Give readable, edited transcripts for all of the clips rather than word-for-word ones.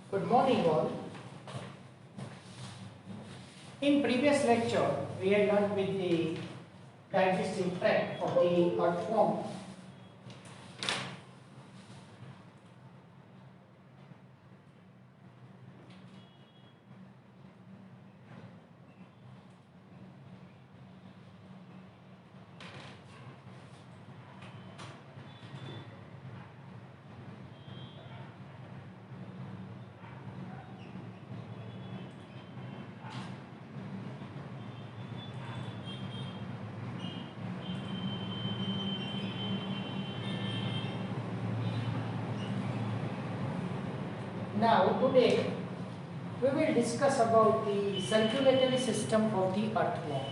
Good morning all. In previous lecture, we had learned with the digestive tract of the earthworm. Now today we will discuss about the circulatory system of the earthworm.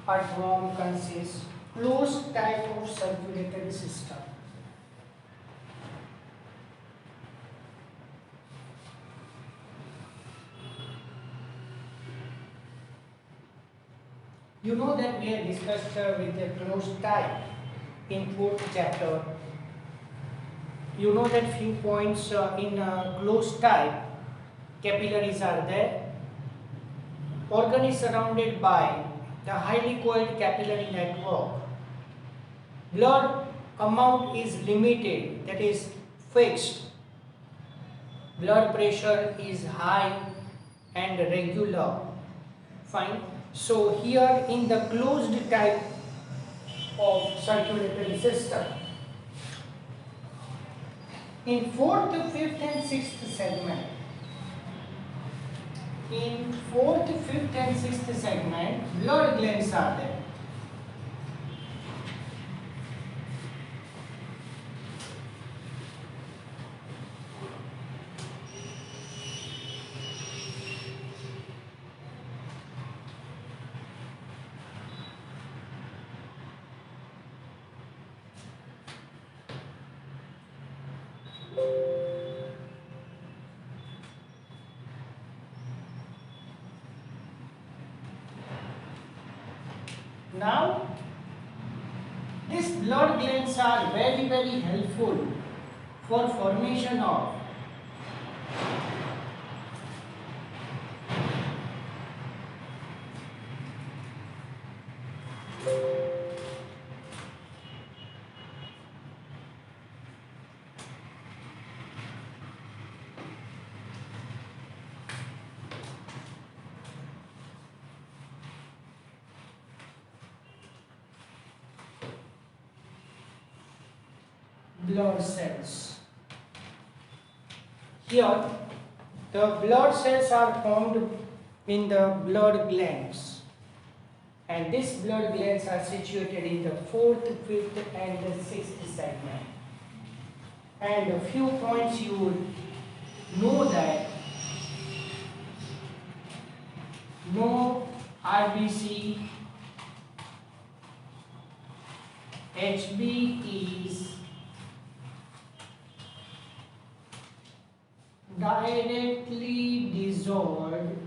Earthworm consists closed type of circulatory system. You know that we have discussed with the closed type in fourth chapter. You know that few points in closed type, capillaries are there. Organ is surrounded by the highly coiled capillary network. Blood amount is limited, that is fixed. Blood pressure is high and regular. Fine. So here in the closed type of circulatory system, in fourth, fifth and sixth segment, blood glands are there. Now, these blood glands are very helpful for formation of blood cells. Here, the blood cells are formed in the blood glands, and these blood glands are situated in the fourth, fifth, and the sixth segment. And a few points you will know that no RBC, HB is directly dissolved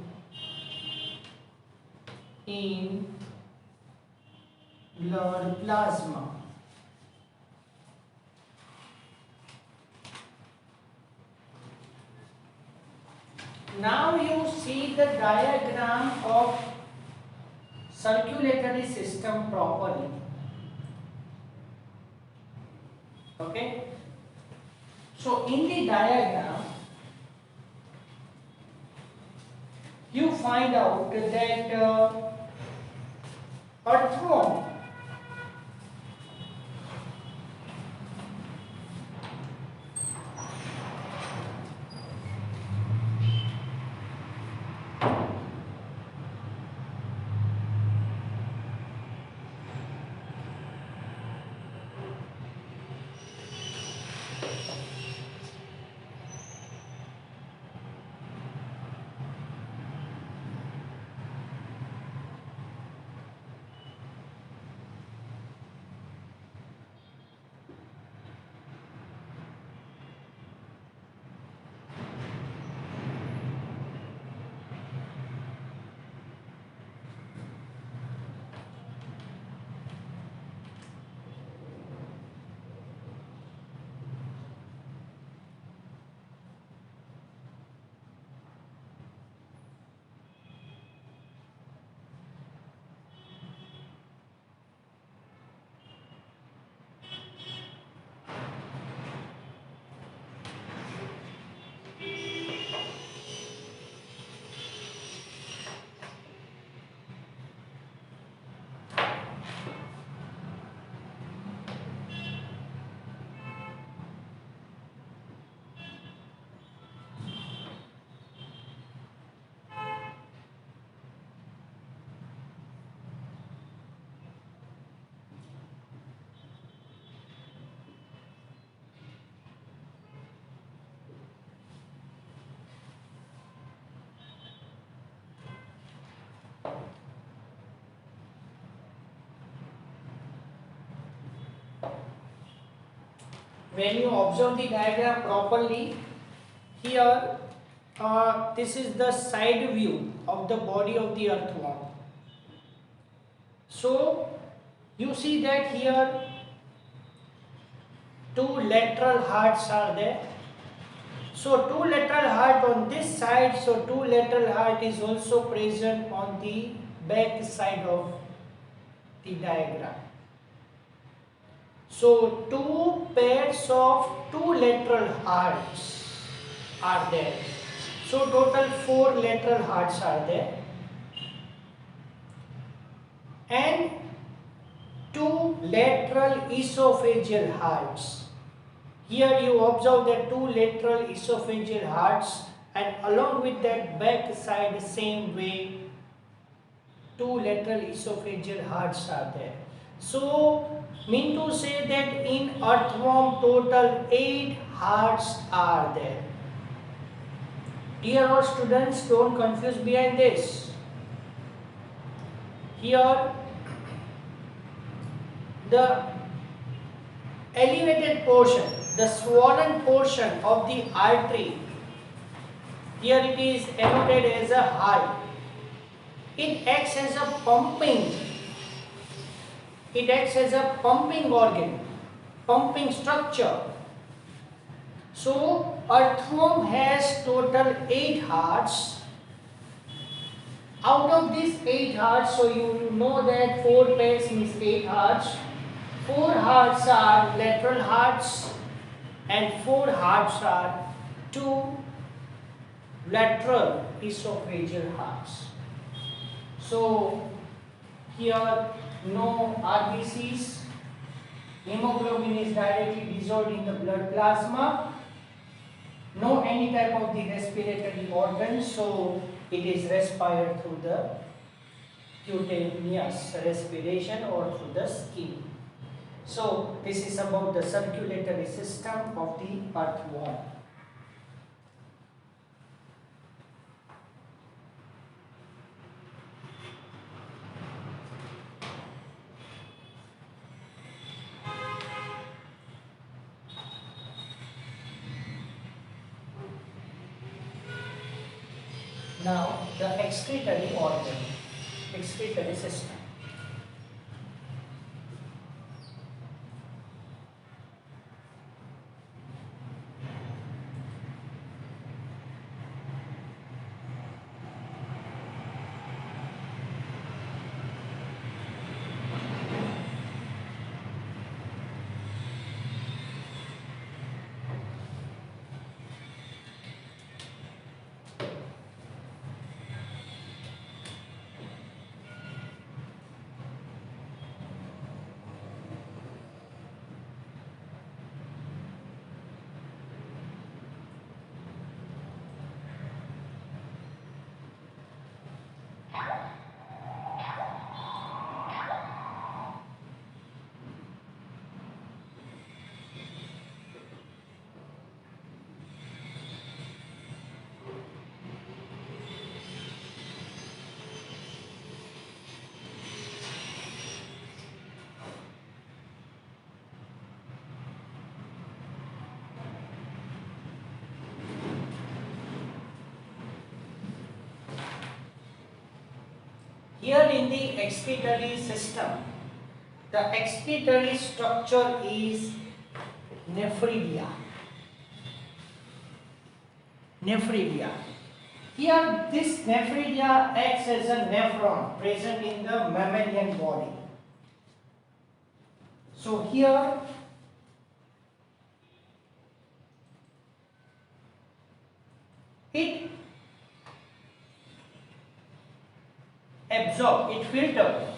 in blood plasma. Now you see the diagram of circulatory system properly. Okay? So in the diagram, you find out that earthworm when you observe the diagram properly, here this is the side view of the body of the earthworm. So you see that here two lateral hearts are there. So two lateral heart on this side, so two lateral heart is also present on the back side of the diagram. So two pairs of two lateral hearts are there. So total four lateral hearts are there. And two lateral esophageal hearts. Here you observe that two lateral esophageal hearts, and along with that back side same way two lateral esophageal hearts are there. So mean to say that in earthworm total 8 hearts are there. Dear all students, don't confuse behind this. Here the elevated portion, the swollen portion of the artery, here it is denoted as a heart. It acts as a pumping. It acts as a pumping organ, pumping structure. So earthworm has total 8 hearts. Out of these 8 hearts, so you know that 4 pairs means 8 hearts. 4 hearts are lateral hearts and 4 hearts are 2 lateral esophageal hearts. So here no RBCs, hemoglobin is directly dissolved in the blood plasma, no any type of the respiratory organ, so it is respired through the cutaneous respiration or through the skin. So this is about the circulatory system of the earthworm. Now the excretory organ, excretory system. Here in the excretory system, the excretory structure is nephridia. Nephridia. Here this nephridia acts as a nephron present in the mammalian body. So here it absorb, it filter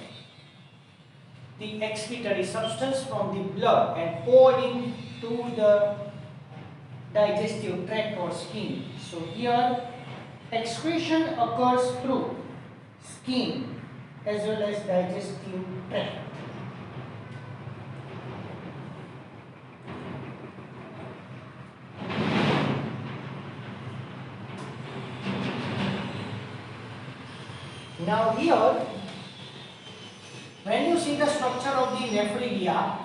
the excretory substance from the blood and pour into the digestive tract or skin. So here excretion occurs through skin as well as digestive tract. Now here, when you see the structure of the nephridia,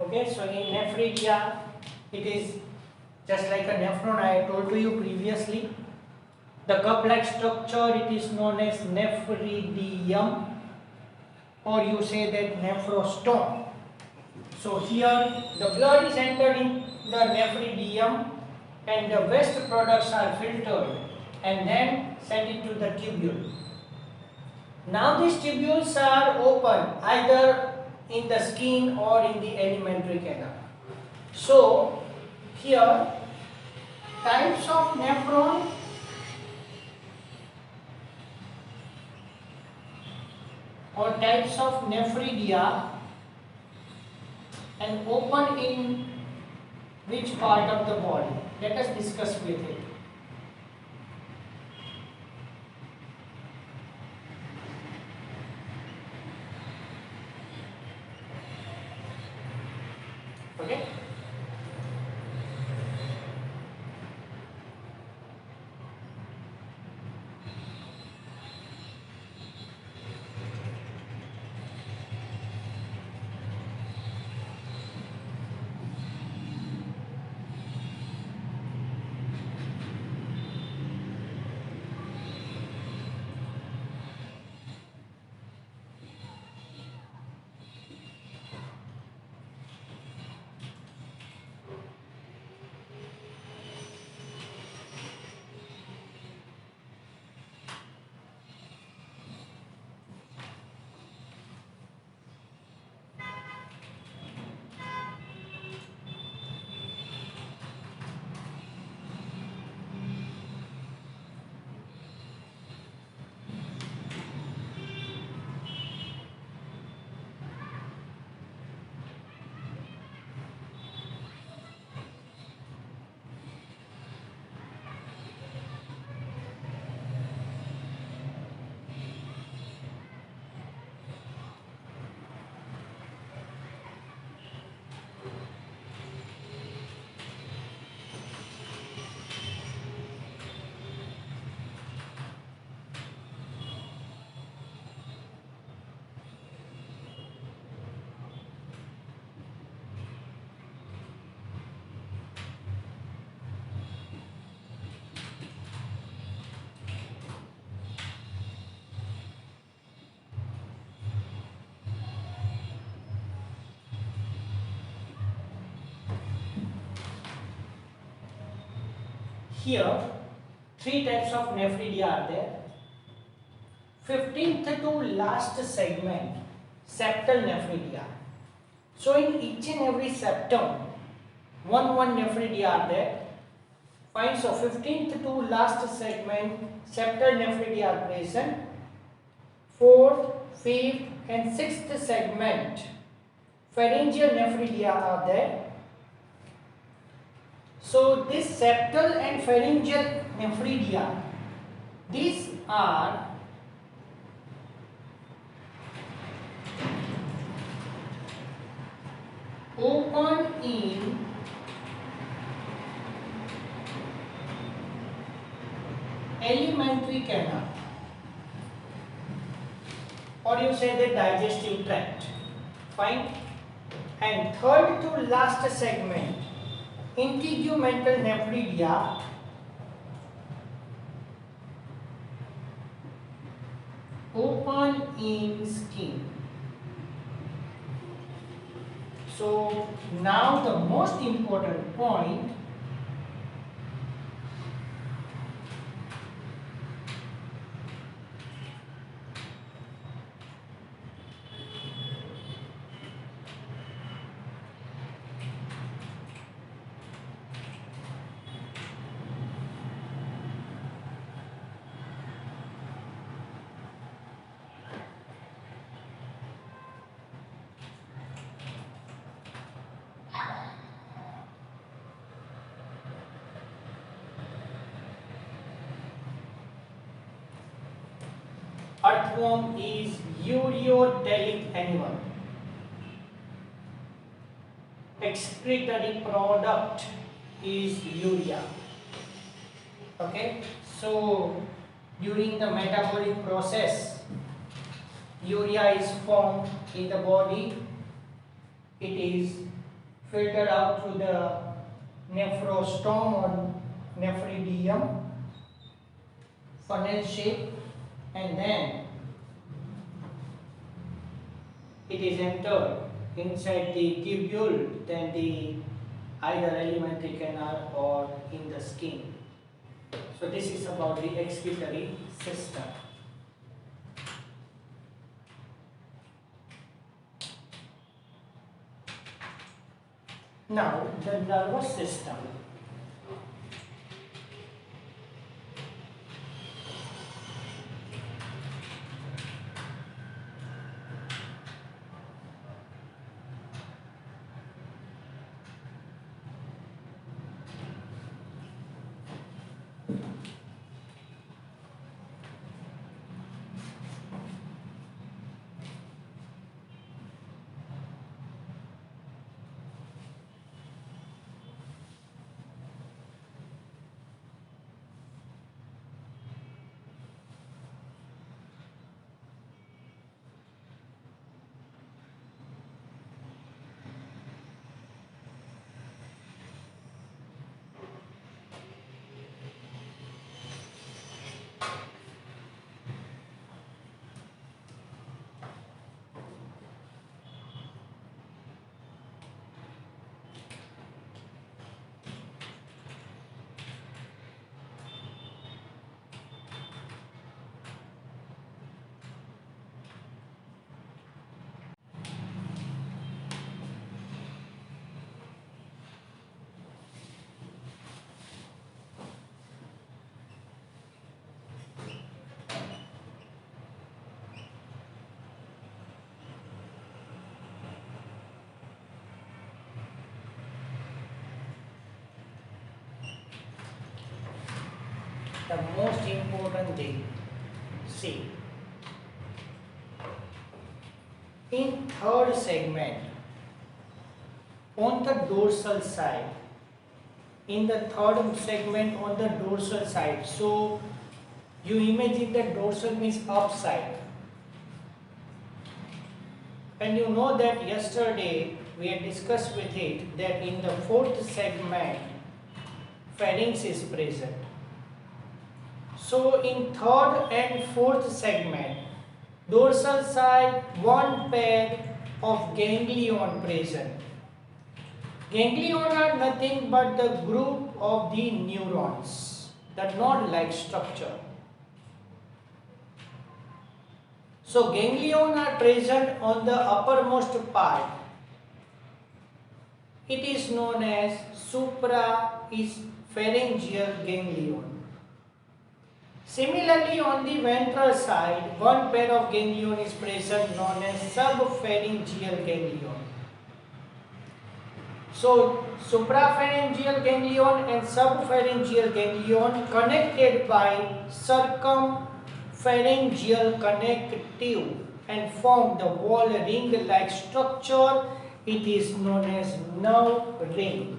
Okay, so in nephridia, it is just like a nephron. I told to you previously. The cup-like structure, it is known as nephridium, or you say that nephrostome. So here the blood is entered in the nephridium and the waste products are filtered and then sent into the tubule. Now these tubules are open either in the skin or in the alimentary canal. So here types of nephron or types of nephridia and open in which part of the body. Let us discuss with it. Okay. Here, three types of nephridia are there. 15th to last segment, septal nephridia. So in each and every septum, one nephridia are there. Fine. So 15th to last segment, septal nephridia are present. 4th, 5th, and 6th segment, pharyngeal nephridia are there. So this septal and pharyngeal nephridia, these are open in alimentary canal, or you say the digestive tract. Fine. And third to last segment, integumental nephridia, open in skin. So now the most important point, earthworm is ureotelic animal. Excretory product is urea. Okay, so during the metabolic process, urea is formed in the body. It is filter out through the nephrostome or nephridium, funnel shape, and then it is entered inside the tubule, then the either alimentary canal or in the skin. So this is about the excretory system. Now the nervous system. The most important thing, see, in third segment on the dorsal side, in the third segment on the dorsal side, so you imagine that dorsal means upside, and you know that yesterday we had discussed with it that in the fourth segment pharynx is present. So in third and fourth segment, dorsal side, one pair of ganglion present. Ganglion are nothing but the group of the neurons, the node-like structure. So ganglion are present on the uppermost part. It is known as suprapharyngeal ganglion. Similarly, on the ventral side, one pair of ganglion is present known as subpharyngeal ganglion. So, suprapharyngeal ganglion and subpharyngeal ganglion connected by circumpharyngeal connective and form the wall ring-like structure. It is known as nerve ring.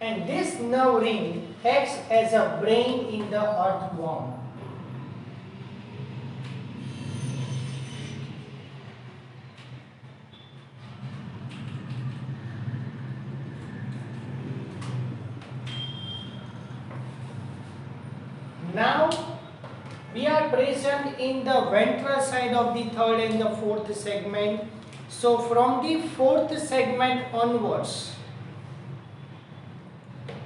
And this nerve ring acts as a brain in the earthworm. Now we are present in the ventral side of the third and the fourth segment. So from the fourth segment onwards,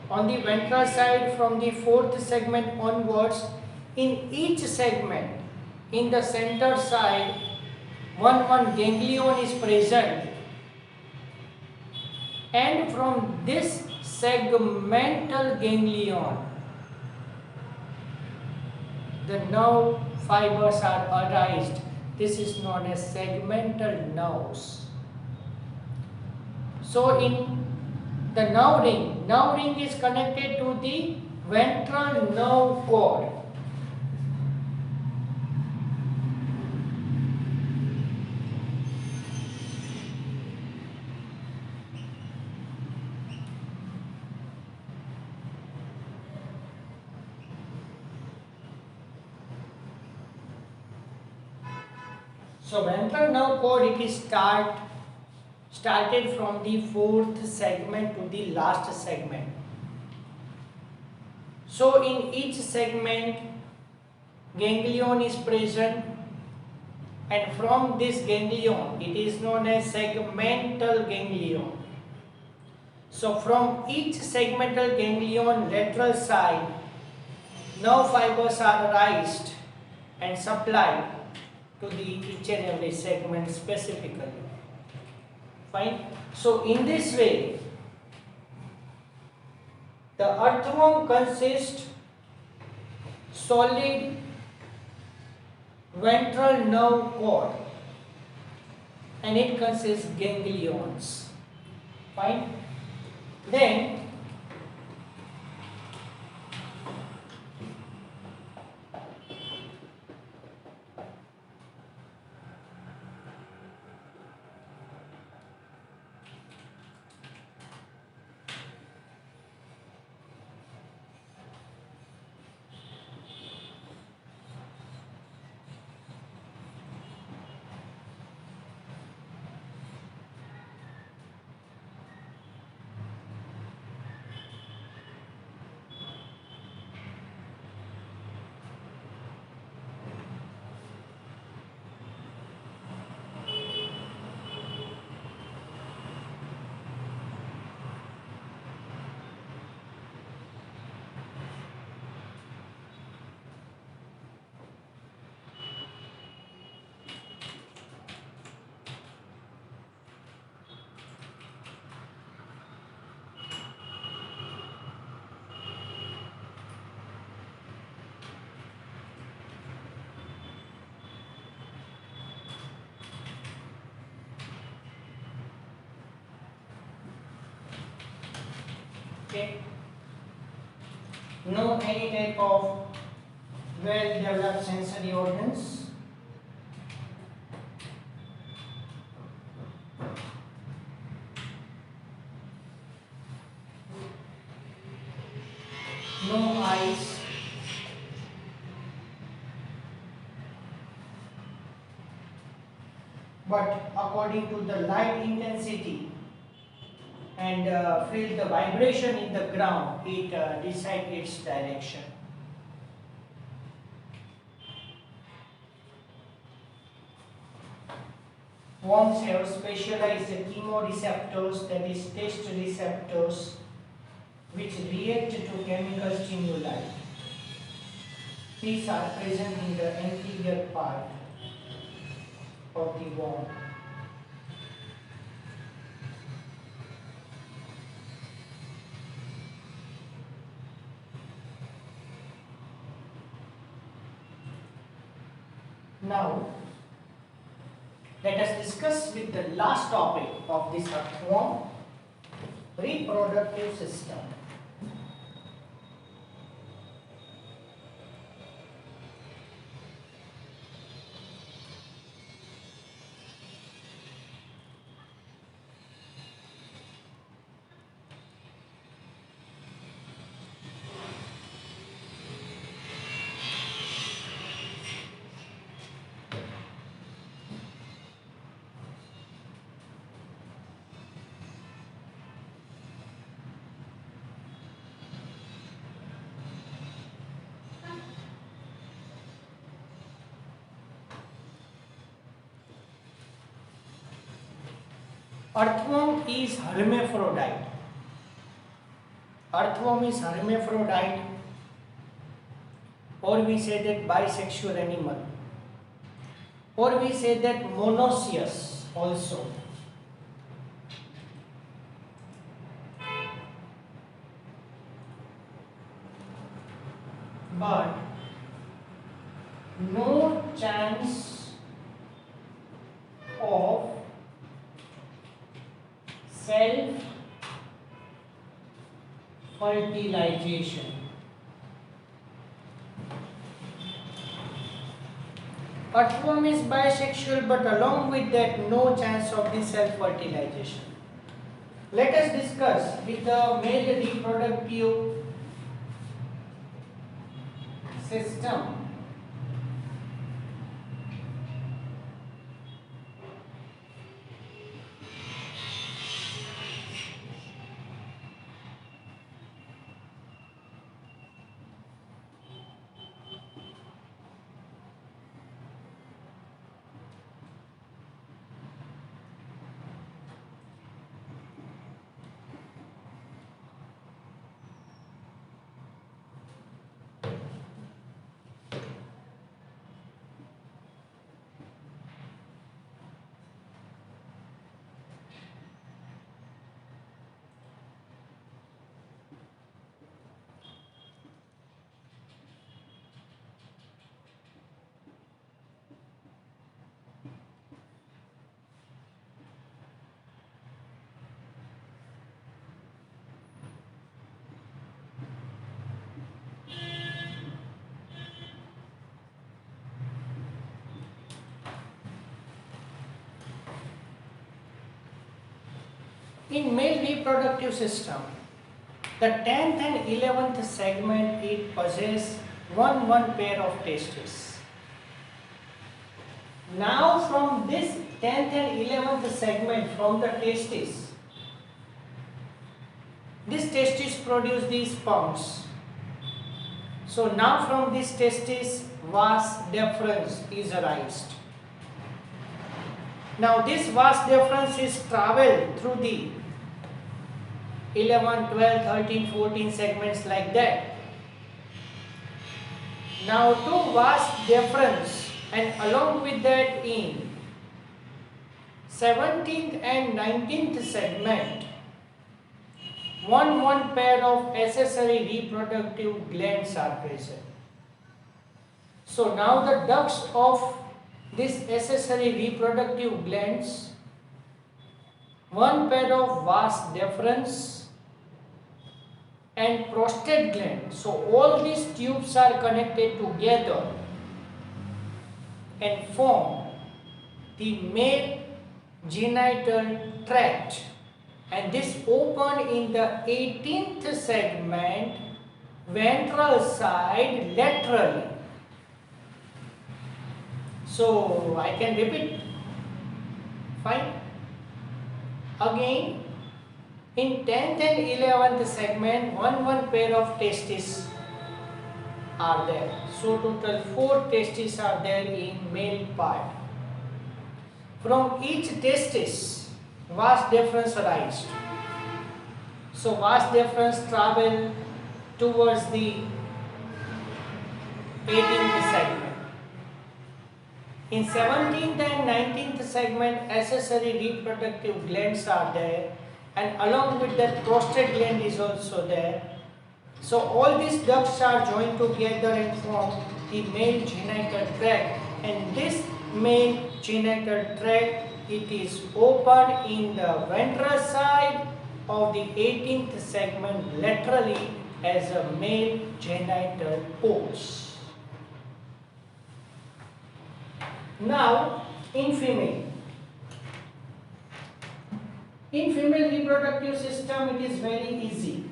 on the ventral side from the fourth segment onwards, in each segment, in the center side, one ganglion is present, and from this segmental ganglion, the nerve fibers are arised. This is known as segmental nerves. So in the nerve ring is connected to the ventral nerve cord. So ventral nerve cord, it is start started from the fourth segment to the last segment. So in each segment ganglion is present, and from this ganglion it is known as segmental ganglion. So from each segmental ganglion lateral side, nerve fibers are raised and supplied to the each and every segment specifically. Fine. So in this way, the earthworm consists solid ventral nerve cord and it consists ganglions. Fine. Then okay, no any type of well developed sensory organs. No eyes. But according to the light intensity and feel the vibration in the ground, it decides its direction. Worms have specialized chemoreceptors, that is taste receptors, which react to chemical stimuli. These are present in the anterior part of the worm. Now, let us discuss with the last topic of this earthworm, reproductive system. Earthworm is hermaphrodite. Earthworm is hermaphrodite, or we say that bisexual animal, or we say that monoecious also. But no chance of self fertilization. Earthworm is bisexual, but along with that no chance of the self fertilization. Let us discuss with the male reproductive system. In male reproductive system, the 10th and 11th segment it possess one pair of testes. Now from this 10th and 11th segment from the testes, this testis produce these sperms. So now from this testis vas deferens is arised. Now this vas deferens is traveled through the 11, 12, 13, 14 segments like that. Now to vas deferens, and along with that in 17th and 19th segment, one pair of accessory reproductive glands are present. So now the ducts of this accessory reproductive glands, one pair of vas deferens and prostate gland. So all these tubes are connected together and form the male genital tract, and this open in the 18th segment ventral side laterally. So I can repeat. Fine. Again, in 10th and 11th segment, one pair of testes are there. So total 4 testes are there in male part. From each testis, vas deferens arised. So vas deferens travel towards the 18th segment. In 17th and 19th segment, accessory reproductive glands are there, and along with that prostate gland is also there. So all these ducts are joined together and form the male genital tract, and this male genital tract, it is open in the ventral side of the 18th segment laterally as a male genital pores. Now in female reproductive system, it is very easy.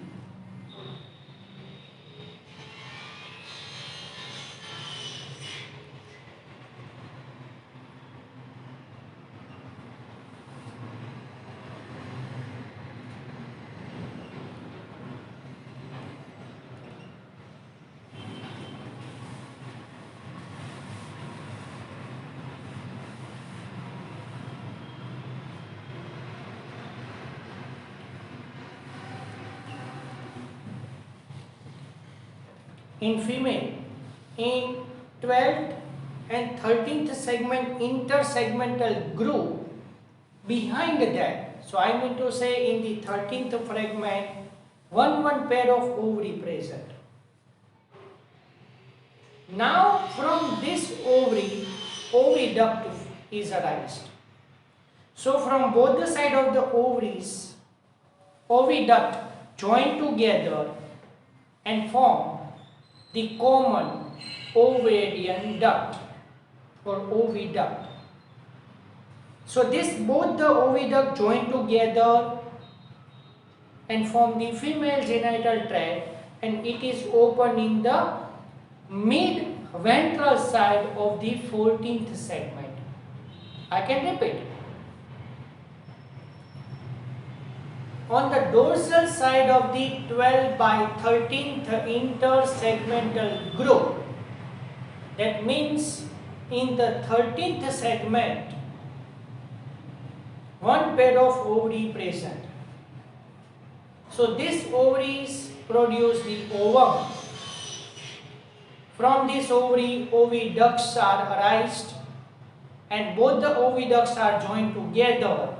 In female, in 12th and 13th segment intersegmental groove, behind that, so I mean to say in the 13th fragment, one pair of ovary present. Now from this ovary, oviduct is arised. So from both the side of the ovaries, oviduct join together and form the common ovarian duct or oviduct. So this both the oviduct join together and form the female genital tract, and it is open in the mid ventral side of the 14th segment. I can repeat. On the dorsal side of the 12 by 13th intersegmental groove, that means in the 13th segment, one pair of ovary present. So these ovaries produce the ovum. From this ovary, oviducts are arised, and both the oviducts are joined together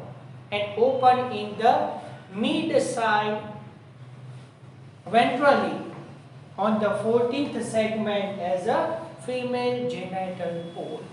and open in the mid side ventrally on the 14th segment as a female genital pole.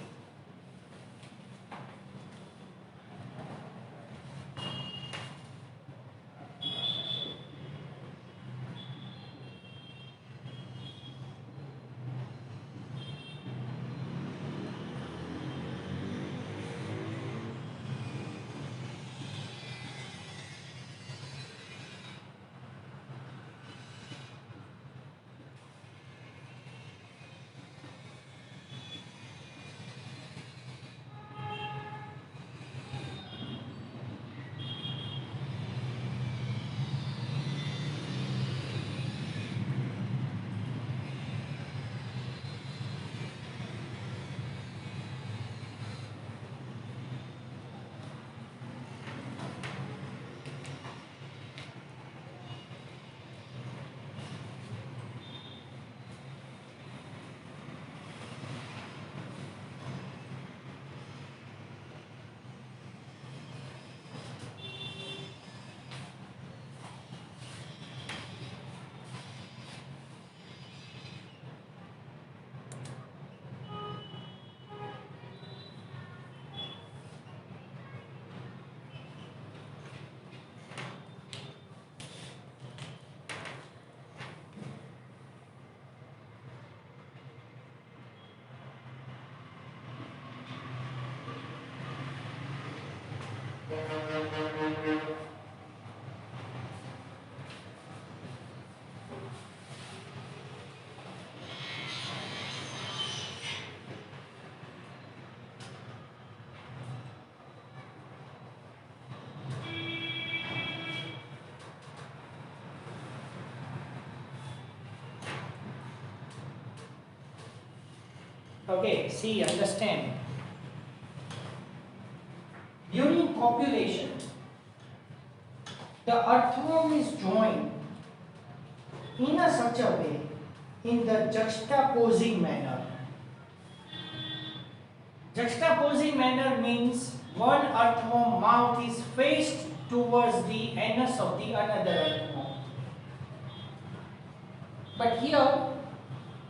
Okay, see, understand. During copulation, the earthworm is joined in a such a way in the juxtaposing manner. Juxtaposing manner means one earthworm mouth is faced towards the anus of the another earthworm. But here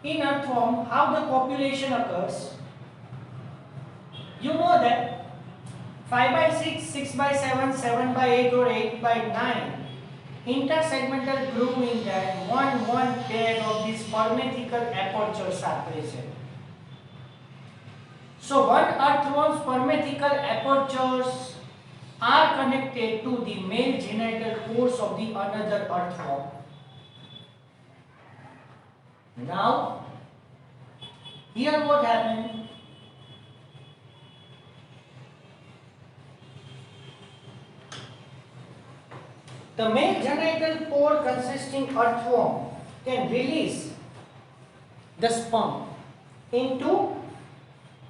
in earthworm, how the copulation occurs? You know that 5 by 6, 6 by 7, 7 by 8 or 8 by 9 intersegmental groove in that one pair of these spermatical apertures are present. So one earthworm's spermatical apertures are connected to the male genital pores of the another earthworm. Now, here what happened? The male genital pore consisting earthworm can release the sperm into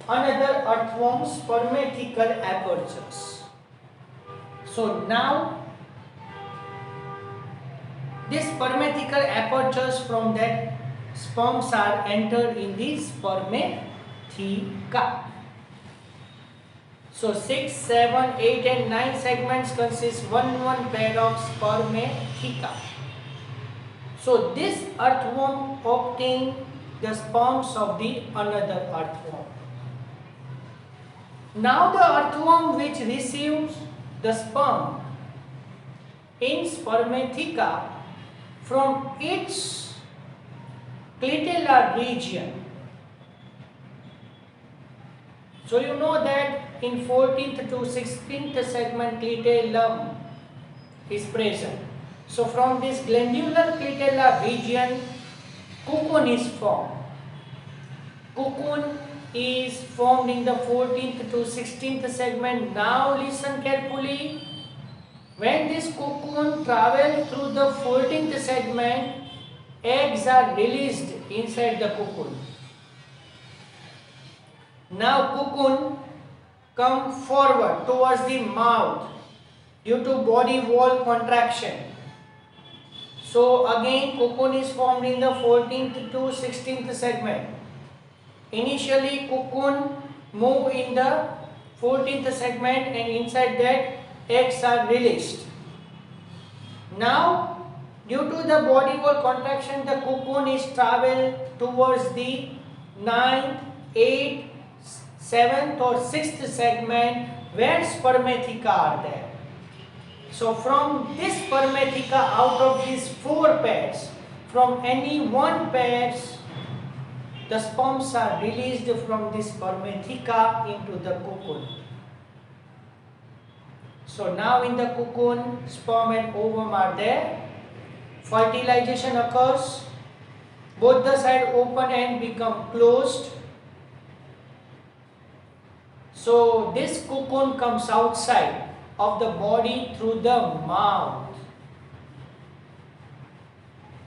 another earthworm's spermatical apertures. So now these spermatical apertures from that sperms are entered in the spermatheca. So 6, 7, 8 and 9 segments consist one pair of spermatheca. So this earthworm obtains the sperms of the another earthworm. Now the earthworm which receives the sperm in spermatheca from its clitellar region. So you know that in 14th to 16th segment clitellum is present. So from this glandular clitellar region, cocoon is formed. Cocoon is formed in the 14th to 16th segment. Now listen carefully. When this cocoon travels through the 14th segment, eggs are released inside the cocoon. Now cocoon come forward towards the mouth due to body wall contraction. So again cocoon is formed in the 14th to 16th segment. Initially cocoon move in the 14th segment and inside that eggs are released. Now due to the body wall contraction, the cocoon is travel towards the 9th, 8th, 7th or 6th segment where spermatheca are there. So from this spermatheca, out of these 4 pairs, from any one pairs, the sperms are released from this spermatheca into the cocoon. So now in the cocoon, sperm and ovum are there. Fertilization occurs. Both the sides open and become closed. So this cocoon comes outside of the body through the mouth.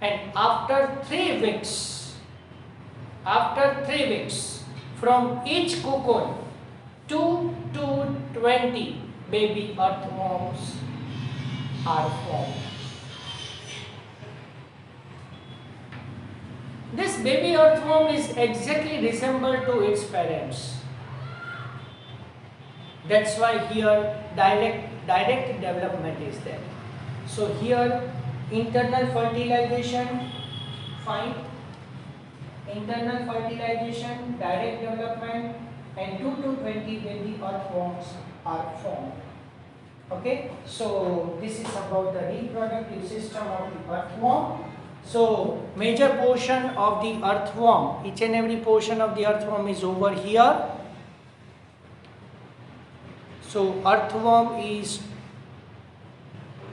And after 3 weeks, from each cocoon, 2 to 20 baby earthworms are formed. This baby earthworm is exactly resembled to its parents. That's why here direct development is there. So here internal fertilization, fine. Internal fertilization, direct development, and 2 to 20 baby earthworms are formed. Okay, so this is about the reproductive system of the earthworm. So major portion of the earthworm, each and every portion of the earthworm is over here. So earthworm is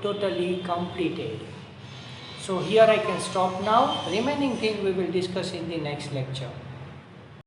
totally completed. So here I can stop now. Remaining thing we will discuss in the next lecture.